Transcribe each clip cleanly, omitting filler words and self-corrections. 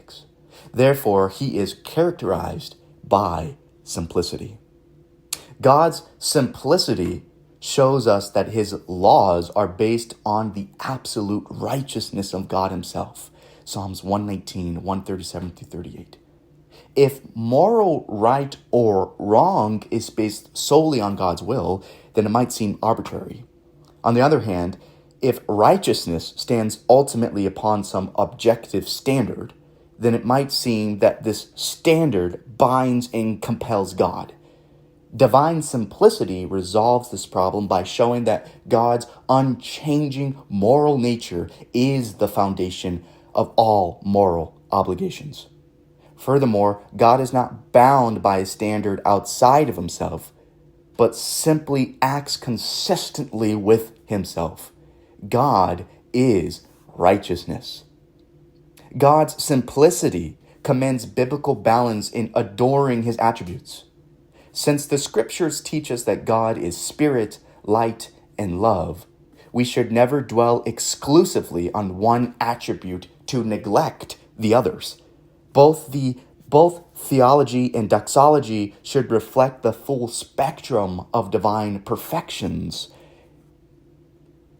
6. Therefore, he is characterized by simplicity. God's simplicity shows us that his laws are based on the absolute righteousness of God himself. Psalms 119, 137-38. If moral right or wrong is based solely on God's will, then it might seem arbitrary. On the other hand, if righteousness stands ultimately upon some objective standard, then it might seem that this standard binds and compels God. Divine simplicity resolves this problem by showing that God's unchanging moral nature is the foundation of all moral obligations. Furthermore, God is not bound by a standard outside of himself, but simply acts consistently with himself. God is righteousness. God's simplicity commends biblical balance in adoring his attributes. Since the scriptures teach us that God is spirit, light, and love, we should never dwell exclusively on one attribute to neglect the others. Both theology and doxology should reflect the full spectrum of divine perfections.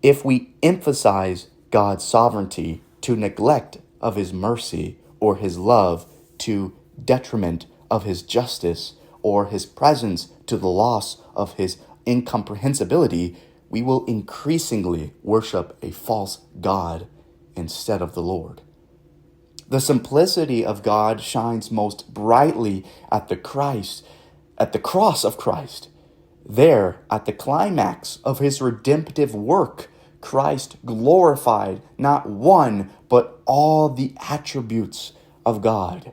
If we emphasize God's sovereignty to neglect of his mercy or his love to detriment of his justice or his presence to the loss of his incomprehensibility, we will increasingly worship a false God instead of the Lord. The simplicity of God shines most brightly at the cross of Christ. There, at the climax of his redemptive work, Christ glorified not one, but all the attributes of God.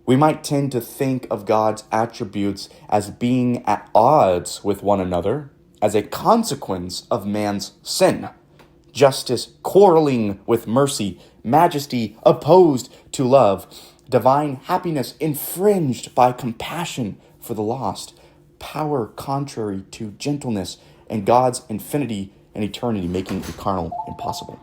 We might tend to think of God's attributes as being at odds with one another as a consequence of man's sin. Justice quarreling with mercy, majesty opposed to love, divine happiness infringed by compassion for the lost, power contrary to gentleness, and God's infinity and eternity making the carnal impossible.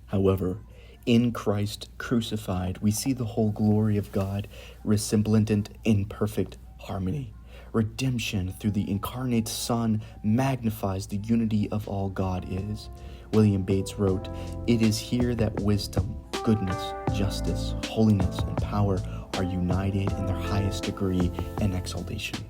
However, in Christ crucified, we see the whole glory of God resplendent in perfect harmony. Redemption through the incarnate Son magnifies the unity of all God is. William Bates wrote, "It is here that wisdom, goodness, justice, holiness, and power are united in their highest degree and exaltation."